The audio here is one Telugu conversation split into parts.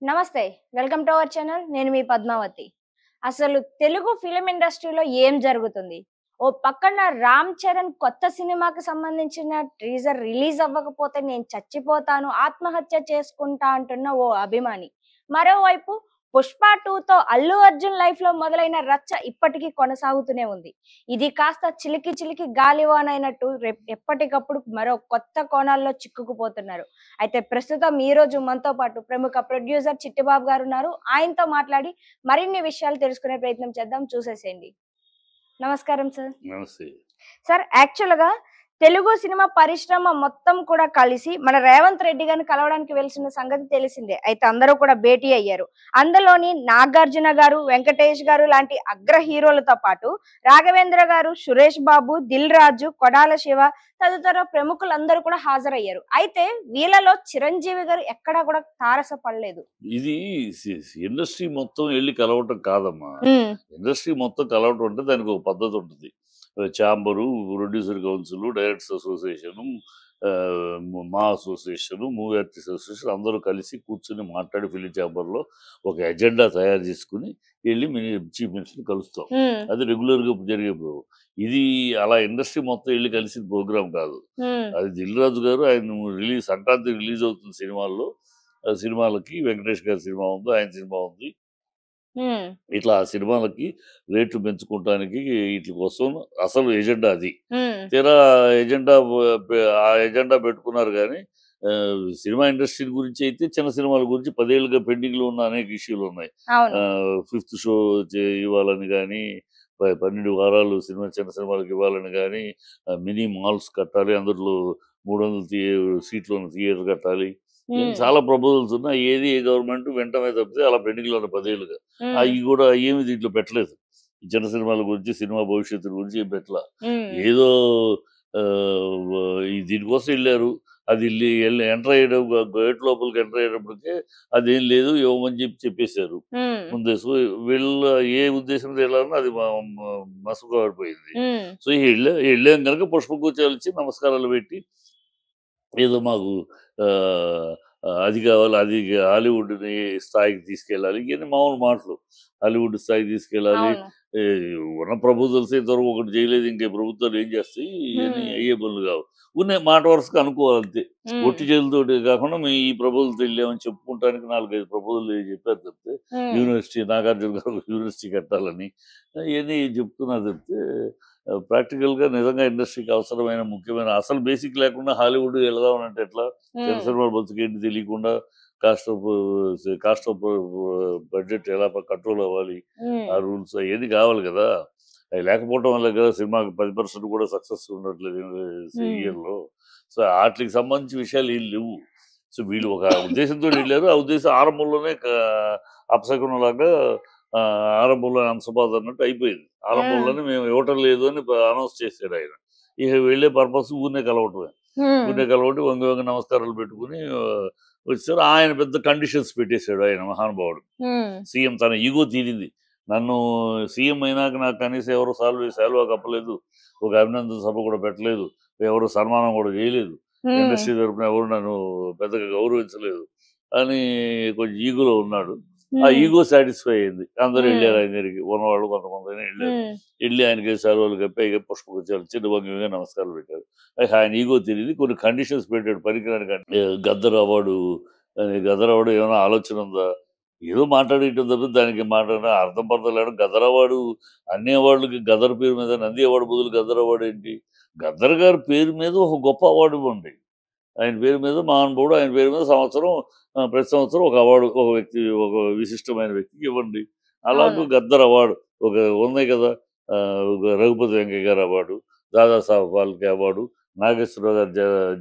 నమస్తే. Welcome to our channel. నేను మీ పద్మావతి. అసలు తెలుగు ఫిల్మ్ ఇండస్ట్రీలో ఏం జరుగుతుంది? ఓ పక్కన 'రామ్ చరణ్' కొత్త సినిమాకి సంబంధించిన టీజర్ రిలీజ్ అవ్వకపోతే నేను చచ్చిపోతాను, ఆత్మహత్య చేసుకుంటా అంటున్న ఓ అభిమాని. మరోవైపు 'పుష్ప 2'తో అల్లు అర్జున్ లైఫ్‌లో మొదలైన రచ్చ ఇప్పటికీ కొనసాగుతూనే ఉంది. ఇది కాస్త చిలికి చిలికి గాలివానైనట్టు ఎప్పటికప్పుడు మరో కొత్త కోణాల్లో చిక్కుకుపోతున్నారు. అయితే ప్రస్తుతం ఈ రోజు మనతో పాటు ప్రముఖ ప్రొడ్యూసర్ చిట్టిబాబు గారు ఉన్నారు. ఆయనతో మాట్లాడి మరిన్ని విషయాలు తెలుసుకునే ప్రయత్నం చేద్దాం. చూసేసేయండి. నమస్కారం సార్. నమస్తే. సార్ యాక్చువల్‌గా తెలుగు సినిమా పరిశ్రమ మొత్తం కూడా కలిసి మన రేవంత్ రెడ్డి గారిని కలవడానికి వెలిసిన సంగతి తెలిసిందే. అయితే అందరూ కూడా భేటీ అయ్యారు. అందులోని నాగార్జున గారు, వెంకటేష్ గారు లాంటి అగ్ర హీరోలతో పాటు రాఘవేంద్ర గారు, సురేష్ బాబు, దిల్ రాజు, కొడాల శివ తదితర ప్రముఖులందరూ కూడా హాజరయ్యారు. అయితే వీళ్ళలో చిరంజీవి గారు ఎక్కడా కూడా తారసపడలేదు. ఇది ఇండస్ట్రీ మొత్తం ఎళ్లి కలవటం కాదమ్మా. హ్మ్. ఇండస్ట్రీ మొత్తం కలవటం అంటే దానికి ఒక పద్ధతి ఉంటది. Chamber, producer council, directors association, మా అసోసియేషను, మూవీ ఆర్టిస్ట్ అసోసియేషన్ అందరూ కలిసి కూర్చొని మాట్లాడి ఫిల్మ్ చాంబర్‌లో ఒక ఎజెండా తయారు చేసుకొని ఎళ్లి చీఫ్ మినిస్టర్‌ని కలుస్తాం. హ్మ్. అది రెగ్యులర్‌గా జరిగే ఇది అలా ఇండస్ట్రీ మొత్తం ఎళ్లి కలిసిన ప్రోగ్రామ్ కాదు. హ్మ్. అది 'దిల్ రాజు' గారు ఆయన సంక్రాంతికి రిలీజ్ అవుతున్న సినిమాల్లో సినిమాలకి వెంకటేష్ గారి సినిమా ఉంది. ఆయన సినిమా ఉంది. హ్మ్. ఇట్లా ఆ సినిమాలకి రేట్లు పెంచుకుంటానికి ఈట్లి కోసం అసలు ఎజెండా అది. హ్మ్. తీరా ఎజెండా ఆ ఎజెండా పెట్టుకున్నారు గానీ సినిమా ఇండస్ట్రీ గురించి అయితే చిన్న సినిమాల గురించి 10 ఏళ్లుగా పెండింగ్‌లో ఉన్న అనేక ఇష్యూలున్నాయి. అవును. ఫిఫ్త్ షో ఇవ్వాలని గానీ, 12 వారాలు చిన్న సినిమాలకి ఇవ్వాలని గానీ, మినీ మాల్స్ కట్టాలి. అందులో 300 సీట్లు ఉన్న థియేటర్ కట్టాలి. హ్మ్. చాలా ప్రపోజల్స్ ఉన్నాయి. ఏది ఏ గవర్నమెంట్ వినటమే తప్పితే అలా పెండింగ్‌లో ఉన్న 10 ఏళ్లుగా. హ్మ్. అయి గూడా ఏమి దీంట్లో పెట్టలేదు. ఈ చిన్న సినిమాల గురించి, సినిమా భవిష్యత్తు గురించి ఏం పెట్టలా. హ్మ్. ఏదో వ దీనికోసం ఎళ్లారు. అది ఎంటర్ అయ్యేట గేట్ లోపలికి ఎంటర్ అయ్యేటప్పటికే అదేం లేదు ఇవ్వమని చెప్పేసారు. హ్మ్. ముందే. సో, వీళ్ళ ఏ ఉద్దేశంతో ఎళ్లారో అది మ మ మసక బారిపోయింది. హ్మ్. సో, ఎళ్ళాం గనుక పుష్పగుచ్చాలిచ్చి నమస్కారాలు పెట్టి ఏదో మాకు ఆహ్, అది కావాలి, అది హాలీవుడ్‌ని స్థాయికి తీసుకెళ్ళాలి. ఇయన్నీ మామూలు మాటలు. హాలీవుడ్ స్థాయికి తీసుకెళ్ళాలి. అవును. ఈ ఉన్న ప్రపోజల్స్ ఇంతవరకు ఒకటి చేయలేదు. ఇంక ఈ ప్రభుత్వాలు ఏం చేస్తాయి? ఇయన్నీ హ్మ్. అయ్యే పనులు కావు. ఊరినే మాట వరుసకు అనుకోవాలంతే. హ్మ్. ఒట్టి చేతులతోటి కాకుండా మేము ఈ ప్రపోజల్‌తో ఎళ్ళామని చెప్పుకుంటానికి 4, 5 ప్రపోజల్‌లు చెప్పారు తప్పితే, హ్మ్. యూనివర్సిటీ నాగార్జున గారు యూనివర్సిటీ కట్టాలని ఇయన్నీ చెప్తున్నారు తప్పితే ప్రాక్టికల్‌గా నిజంగా ఇండస్ట్రీకి అవసరమైన ముఖ్యమైన అసలు బేసిక్ లేకుండా హాలీవుడ్ వెళదామనంటే ఎట్లా? చిన్న హ్మ్. సినిమాల బతుకేంటి తెలియకుండా కాస్ట్ ఆఫ్ బడ్జెట్ ఎలా కంట్రోల్ అవ్వాలి? హ్మ్. ఆ రూల్స్ అయన్నీ కావాలి గదా! అయి లేకపోవడం వల్ల కదా సినిమాకి 10% కూడా సక్సెస్ ఉండట్లేదు హ్మ్. ఇయర్‌లో. సో, ఆటిలికి సంబంధించి విషయాలు ఏం లేవు. సో, వీళ్ళు ఒక ఉద్దేశంతోటి ఎళ్లారు. ఆ ఉద్దేశం ఆరంభంలోనే అపశకునంలాగా ఆరంభంలో అంశబాధ అన్నట్టు అయిపోయింది. హ్మ్. ఆరంభంలోనే మేము ఇవ్వటం లేదు అని అనౌన్స్ చేసాడాయన. ఇక వెళ్ళే పర్పస్ ఊరినే కలవటమే. హ్మ్. ఊరినే కలవటి వంగి వంగి నమస్కారాలు పెట్టుకొని వచ్చారు. ఆయన పెద్ద కండిషన్స్ పెట్టేసాడు ఆయన మహానుభావుడు. హ్మ్. సీఎం తన ఇగో తీరింది. నన్ను సీఎం అయినాక నాకు కనీసం ఎవరు శాలువా కప్పలేదు. ఒక అభినందన సభ కూడా పెట్టలేదు. ఎవరు సన్మానం కూడా చేయలేదు. హ్మ్. ఇండస్ట్రీ తరపున ఎవరు నన్ను పెద్దగా గౌరవించలేదు అని కొంచెం ఈగోలో ఉన్నాడు. ఆ హ్మ్. ఈగో సాటిస్ఫై అయింది. అందరూ హ్మ్. ఎళ్లారు ఆయన దగ్గరికి. ఉన్నవాళ్ళు కొంతమందైనా ఎళ్లారు. హ్మ్. ఎళ్లి ఆయనకి శాలువాలు కప్పి, పైగా పుష్పగుచ్చాలు చిన్న వంగి నమస్కారాలు పెట్టారు. ఆయన ఈగో తెలియదు. కొన్ని కండిషన్స్ పెట్టాడు పనికిరాని గద్దర్ అవార్డు గదర్ అవార్డు ఏమైనా ఆలోచన ఉందా? ఏదో మాట్లాడేయటం తప్పితే దానికి మాట్లాడిన అర్థం పర్థం లేకుండా గదర్ అవార్డు అన్ని అవార్డులకి గదర్ పేరు మీద నంది అవార్డు బదులు గదర్ అవార్డు ఏంటి? గద్దర్ గారి పేరు మీద ఒక గొప్ప అవార్డు ఇవ్వండి. ఆయన పేరు మీద మహానుభావుడు. ఆయన పేరు మీద ప్రతి సంవత్సరం ఒక అవార్డు ఒక విశిష్టమైన వ్యక్తికి ఇవ్వండి. అలాగే అవును. గద్దర్ అవార్డు ఒక ఉన్నాయి కదా! రఘుపతి వెంకయ్య గారి అవార్డు, దాదాసాహెబ్ ఫాల్కే అవార్డు, నాగేశ్వరరావు గారి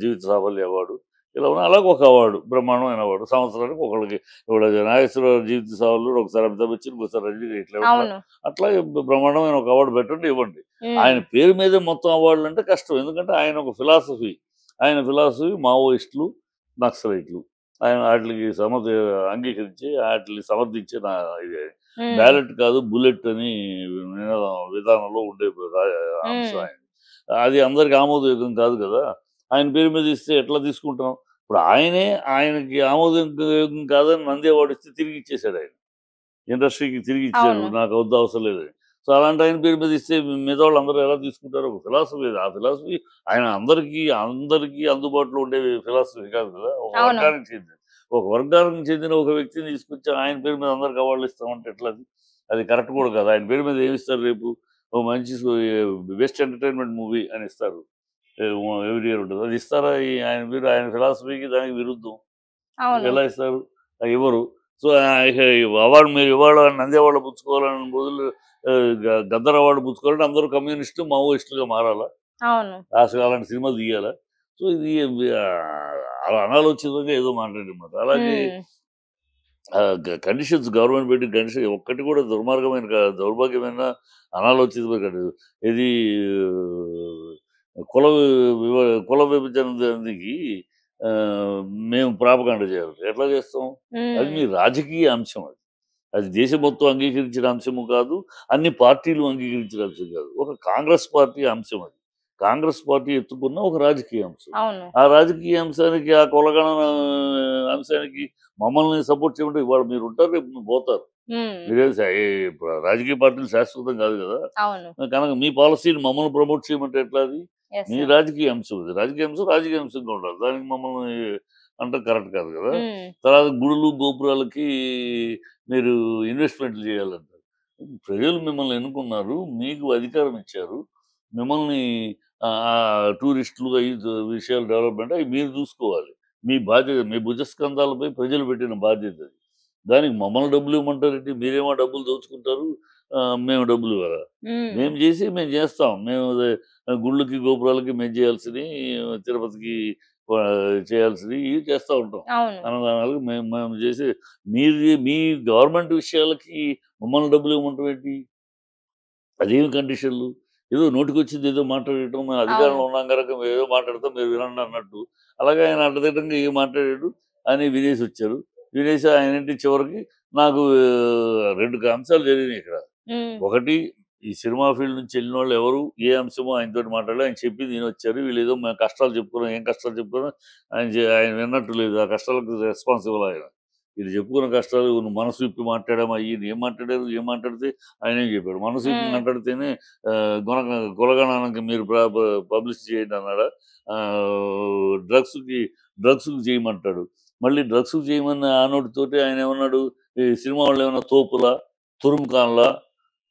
జీవిత సాఫల్య అవార్డు. ఇలా ఉన్న అలాగే ఒక అవార్డు బ్రహ్మాండమైన అవార్డు. సంవత్సరానికి ఒకళ్ళకి ఇప్పుడు నాగేశ్వరరావు జీవిత సాఫల్యుడు ఒకసారి అమితాబ్ బచ్చన్, ఇంకోసారి రజనీకాంత్ ఇట్లా ఇవ్వట్లా. అవును. అట్లాగే బ్రహ్మాండమైన ఒక అవార్డు పెట్టండి ఇవ్వండి. హ్మ్. ఆయన పేరు మీదే మొత్తం అవార్డులంటే కష్టం. ఎందుకంటే ఆయన ఒక ఫిలాసఫీ. ఆయన ఫిలాసఫీ మావోయిస్టులు, నక్సలైట్లు. ఆయన ఆటిలికి అంగీకరించి ఆటిల్ని సమర్థించే ఇది హ్మ్. బ్యాలెట్ కాదు బుల్లెట్ అని విధానంలో ఉండే అంశం హ్మ్. ఆయనది. అది అందరికి ఆమోదయోగ్యం కాదు కదా! ఆయన పేరు మీద ఇస్తే ఎట్లా తీసుకుంటాం? ఇప్పుడు ఆయనకి ఆమోదం కాదని నంది అవార్డు ఇస్తే తిరిగి ఇచ్చేసాడు ఆయన. ఇండస్ట్రీకి తిరిగి ఇచ్చారు. అవును. నాకు వద్దు అవసరం లేదని. సో, అలాంటి ఆయన పేరు మీద ఇస్తే మిగతా వాళ్ళందరూ ఎలా తీసుకుంటారు? ఒక ఫిలాసఫీ అది. ఆ ఫిలాసఫీ ఆయన అందరికీ అందుబాటులో ఉండే ఫిలాసఫీ కాదు కదా! అవును. ఒక వర్గానికి చెందిన ఒక వ్యక్తిని తీసుకొచ్చి ఆయన పేరు మీద అందరికి అవార్డులు ఇస్తామంటే ఎట్లా అది? అది కరెక్ట్ కూడా కాదు. ఆయన పేరు మీద ఏమిస్తారు రేపు? ఓ మంచి బెస్ట్ ఎంటర్‌టైన్‌మెంట్ మూవీ అని ఇస్తారు. ఎవ్రీ ఇయర్ ఉంటది. అది ఇస్తారా? ఆయన ఫిలాసఫీకి దానికి విరుద్ధం. అవును. ఎలా ఇస్తారు? ఇవ్వరు. సో, ఇక అవార్డ్ మీరు ఇవాళ నంది అవార్డ్ పుచ్చుకోవాలని బదులు గద్దర్ అవార్డ్ పుచ్చుకోవాలంటే అందరూ కమ్యూనిస్టులు, మావోయిస్టులుగా మారాలా? అవును. అసలు అలాంటి సినిమాలు తీయాలా? సో, ఇది అలా అనాలోచితంగా ఏదో మాట్లాడారన్నమాట. అలాగే హ్మ్. గవర్నమెంట్ పెట్టిన కండిషన్ ఒక్కటి కూడా దౌర్భాగ్యమైన, అనాలోచితమైన ఇది కుల వివ కుల విభజనకి ఆహ్, మేము ప్రాపగాండా చేయాలి. ఎట్లా చేస్తాం? అది హ్మ్. మీ రాజకీయ అంశం అది. అది దేశం మొత్తం అంగీకరించిన అంశము కాదు. అన్ని పార్టీలు అంగీకరించిన అంశం కాదు. ఒక కాంగ్రెస్ పార్టీ అంశం అది. కాంగ్రెస్ పార్టీ ఎత్తుకున్న ఒక రాజకీయ అంశం. అవును. ఆ రాజకీయ అంశానికి, ఆ కులగణన అంశానికి మమ్మల్ని సపోర్ట్ చేయమంటే ఇవాళ మీరుంటారు, రేపు పోతారు. హ్మ్. మీరేం రాజకీయ పార్టీలు శాశ్వతం కాదు కదా! అవును. కనుక మీ పాలిసీని మమ్మల్ని ప్రమోట్ చేయమంటే ఎట్లా అది? యెస్. మీ యెస్. రాజకీయ అంశం ఇది. రాజకీయ అంశంగా ఉండాలి. దానికి మమ్మల్ని అంటే కరెక్ట్ కాదు కదా! హ్మ్. తర్వాత గుడులు, గోపురాలకి మీరు ఇన్వెస్ట్‌మెంట్లు చేయాలంటారు. ప్రజలు మిమ్మల్ని ఎన్నుకున్నారు. మీకు అధికారం ఇచ్చారు. మిమ్మల్ని టూరిస్టులు విషయాలు డెవలప్‌మెంట్ అయి మీరు చూసుకోవాలి. మీ బాధ్యత. మీ భుజస్కంధాలపై ప్రజలు పెట్టిన బాధ్యత అది. దానికి మమ్మల్ని డబ్బులు ఇవ్వమంటారేంటి? మీరేమో డబ్బులు దోచుకుంటారు. మేము డబ్బులు ఇవ్వాలా? హ్మ్. మేము చేస్తాం. గుళ్ళకి, గోపురాలకి మేము చేయాల్సినయి, తిరుపతికి చేయాల్సినయి ఇవి చేస్తా ఉంటాం. అవును. అన్నదానాలు మేము మేము చేసే మీ గవర్నమెంట్ విషయాలకి మమ్మల్ని డబ్బులు ఇవ్వమంటం ఏంటి? అదేమి కండిషన్‌లు? ఏదో నోటికొచ్చింది ఏదో మాట్లాడేయటం, మేము అవును. అధికారంలో ఉన్నాం గనక మేము ఏదో మాట్లాడతాం మీరు వినండి అన్నట్టు. అలాగే ఆయన అడ్డదిడ్డంగా ఏం మాట్లాడాడు అని వినేసొచ్చారు. వినేసి ఆయనేంటి చివరికి నాకు 2 అంశాలు జరిగినాయి ఇక్కడ. హ్మ్. ఒకటి ఈ సినిమా ఫీల్డ్ నుంచి ఎళ్ళినోళ్ళు ఎవరు, ఏ అంశమో ఆయనతోటి మాట్లాడలే. ఆయన చెప్పింది ఇనొచ్చారు. వీళ్ళేదో మేము కష్టాలు చెప్పుకున్నాం. ఏం కష్టాలు చెప్పుకున్నాం ఆయన విన్నట్టు లేదు. ఆ కష్టాలకు రెస్పాన్స్ ఇవ్వలే ఆయన. వీళ్ళు చెప్పుకున్న కష్టాలు నువ్వు మనసు విప్పి మాట్లాడామా అయ్యింది. ఏం మాట్లాడారు? ఏం మాట్లాడితే ఆయనేం చెప్పాడు. మనసు విప్పి హ్మ్. మాట్లాడితేనే ఆహ్, గుణగ కులగణానికి మీరు పబ్లిష్ చేయండి అన్నాడా? డ్రగ్స్‌కి డ్రగ్స్‌కి చేయమంటాడు. మళ్ళీ డ్రగ్స్‌కి చేయమన్న ఆ నోటితోటి ఆయనేమన్నాడు? ఈ సినిమా వాళ్ళేమన్నా తోపులా? తురుముఖాన్లా?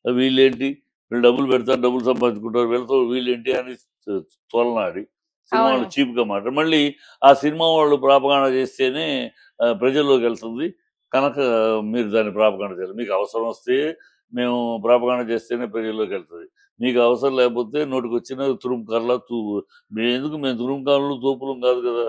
వీళ్ళేంటి? వీళ్ళు డబ్బులు పెడతారు, డబ్బులు సంపాదించుకుంటారు. వీళ్ళతో వీళ్ళేంటి అని తు తోలనాడి. సినిమా అవును. వాళ్ళు చీప్‌గా మాట్లాడి, మళ్ళీ ఆ సినిమా వాళ్ళు ప్రాపగాండా చేస్తేనే ప్రజల్లోకెళ్తుంది. కనుక మీరు దాన్ని ప్రాపగాండా చేయాలి. మీకు అవసరం వస్తే మేము ప్రాపగాండా చేస్తేనే ప్రజల్లోకెళ్తది. మీకు అవసరం లేకపోతే నోటికొచ్చిన తురుముకారులా మేము తురుముకారులు, తోపులం కాదు కదా!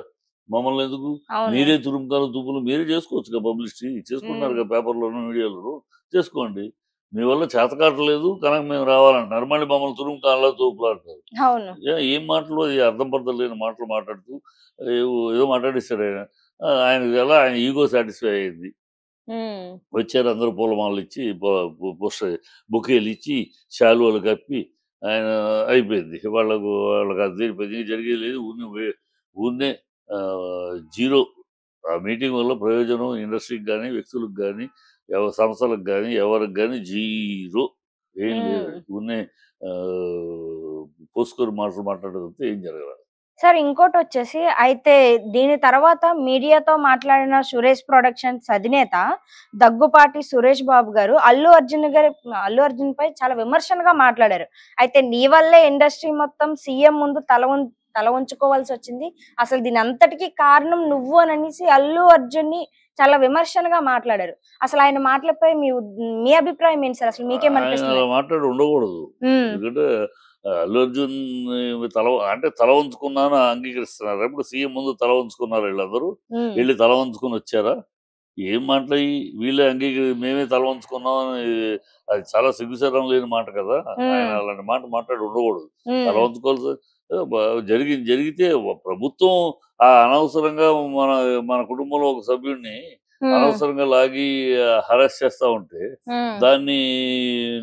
మమ్మల్నెందుకు? అవును. మీరే తురుముకారులు, తోపులు మీరే చేసుకోవచ్చుగా పబ్లిసిటీ. హ్మ్. చేసుకుంటున్నారుగా పేపర్‌లోను, మీడియాలోను. చేసుకోండి. మీ వల్ల చేతకావట్లేదు కనుక మేము రావాలంటున్నారు. మళ్ళీ మమ్మల్ని తురుముకారులా, తోపులా అంటారు. అవును. ఏం మాటలు అది అర్థం పర్థం లేని మాటలు మాట్లాడుతూ ఏదో మాట్లాడేసాడాయన. ఆయనకి ఎలా ఆయన ఈగో సాటిస్ఫై అయింది. హ్మ్. వచ్చారు అందరూ పూలమాలలిచ్చి, పొ పొ పుష్ప బొకేలిచ్చి, శాలువాలు కప్పి ఆయన అయిపోయింది. వాళ్ళకి అది జరిగిపోయింది. జరిగేది లేదు. ఊరినే జీరో. ఆ మీటింగ్ వల్ల ప్రయోజనం ఇండస్ట్రీకి గాని, వ్యక్తులకు గాని, సంస్థలకు గాని, ఎవరికి గాని జీరో. ఏం లేదు. హ్మ్. ఊరినే పోసుకొని మాటలు మాట్లాడడం తప్పితే ఏం జరగల. సార్ ఇంకోటొచ్చేసి అయితే దీని తర్వాత మీడియాతో మాట్లాడిన 'సురేష్ ప్రొడక్షన్స్' అధినేత దగ్గుపాటి సురేష్ బాబు గారు అల్లు అర్జున్‌పై చాలా విమర్శనగా మాట్లాడారు. అయితే నీ వల్లే ఇండస్ట్రీ మొత్తం సీఎం ముందు తల వంచుకోవాల్సొచ్చింది. అసలు దీనంతటికి కారణం నువ్వు అననేసి అల్లు అర్జున్‌ని చాలా విమర్శనగా మాట్లాడారు. అసలు ఆయన మాటలపై మీ అభిప్రాయం ఏంటి సార్? అసలు ఆయన అలా మీకేమనిపిస్తుంది? మాట్లాడి ఉండకూడదు. హ్మ్. ఎందుకంటే అల్లు అర్జున్ తల వంచుకున్నాను అంగీకరిస్తున్నారు. ఎప్పుడు సీఎం ముందు తల వంచుకున్నారా ఈళ్ళందరూ? హ్మ్. ఎళ్లి తల వంచుకొనొచ్చారా? ఏం మాటలయి? వీళ్ళే మేమే తల వంచుకున్నాం అని అది చాలా సిగ్గుశరం లేని మాట కదా! ఆయన హ్మ్. అలాంటి మాట మాట్లాడి ఉండకూడదు. తల హ్మ్. వంచుకోవాల్సి జరిగితే ప్రభుత్వం అనవసరంగా మన మన కుటుంబంలో ఒక సభ్యుడిని హ్మ్. అనవసరంగా లాగి హరాస్ చేస్తా ఉంటే, హ్మ్. దాన్ని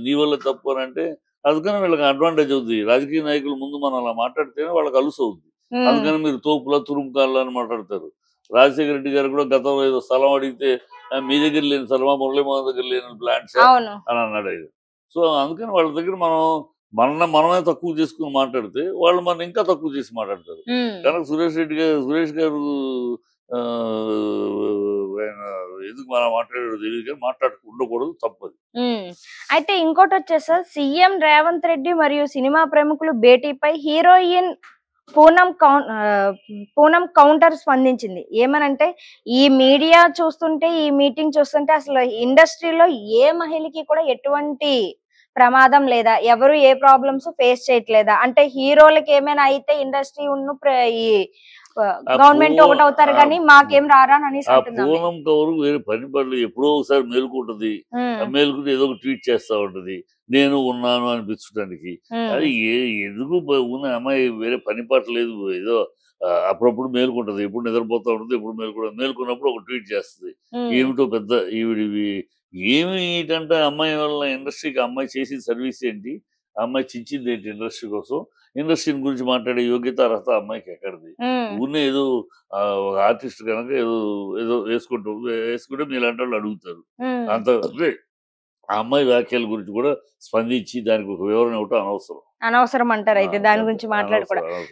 నీ వల్ల తప్పు అనంటే, అందుకని వీళ్ళకి అడ్వాంటేజ్ అవుద్ది. రాజకీయ నాయకుల ముందు మనం అలా మాట్లాడితేనే వాళ్ళకి అలుసవుద్ది. హ్మ్. అందుకని మీరు తోపులా, తురుముకారులా అని మాట్లాడతారు. రాజశేఖర రెడ్డి గారు కూడా గతంలో ఏదో స్థలం అడిగితే మీ దగ్గర లేని స్థలమా, మురళీమోహన్ దగ్గర లేని ప్లాంట్స్ అవును. అని అన్నాడు ఆయన. సో అందుకని వాళ్ళ దగ్గర మనమే తక్కువ చేసుకుని మాట్లాడితే వాళ్ళు మనం ఇంకా తక్కువ చేసి మాట్లాడతారు. కనుక సురేష్ గారు ఆ, ఆయన ఎందుకు మనం మాట్లాడాడో తెలియదు కానీ ఉండకూడదు, తప్పదు. అయితే ఇంకోటి వచ్చేసి సీఎం రేవంత్ రెడ్డి మరియు సినిమా ప్రముఖులు భేటీపై హీరోయిన్ పూనం కౌంటర్ స్పందించింది. ఏమనంటే ఈ మీడియా చూస్తుంటే, ఈ మీటింగ్ చూస్తుంటే అసలు ఇండస్ట్రీలో ఏ మహిళకి కూడా ఎటువంటి ప్రమాదం లేదా, ఎవరు ఏ ప్రాబ్లమ్స్ ఫేస్ చేయట్లేదా, అంటే హీరోలకి ఏమైనా అయితే ఇండస్ట్రీ ఈ గవర్నమెంట్ ఒకటి అవుతారు కానీ మాకేం రారా అని ఆ అంటున్నాం. పూనం కౌరు వేరే పని పనులు ఎప్పుడో ఒకసారి మేలుకుంటది. మేలుకుంటే ఏదో ఒక ట్వీట్ చేస్తా ఉంటది, నేను ఉన్నాను అనిపించడానికి. అది ఎందుకు ఉన్న అమ్మాయి వేరే పని పాట లేదు, ఏదో అప్పుడప్పుడు మేలుకుంటది, ఎప్పుడు నిద్రపోతా ఉంటుంది, ఎప్పుడు మేలుకున్నప్పుడు ఒక ట్వీట్ చేస్తుంది. ఏమిటో పెద్ద ఈవిడివి ఏమి ఏంటంటే అమ్మాయి వల్ల ఇండస్ట్రీకి అమ్మాయి చేసిన సర్వీస్ ఏంటి, అమ్మాయి చించింది ఏంటి ఇండస్ట్రీ కోసం, ఇండస్ట్రీ గురించి మాట్లాడే యోగ్యత అర్హత అమ్మాయికి ఎక్కడిది? ఊరినే ఏదో ఒక ఆర్టిస్ట్ కనుక ఏదో ఏదో వేసుకుంటే మీలాంటి వాళ్ళు అడుగుతారు. అంత ఆ అమ్మాయి వ్యాఖ్యల గురించి కూడా స్పందించి దానికి ఒక వివరణ ఇవ్వటం అనవసరం. అనవసరం అంటారు అయితే దాని గురించి మాట్లాడుకోవడం. అనవసరం.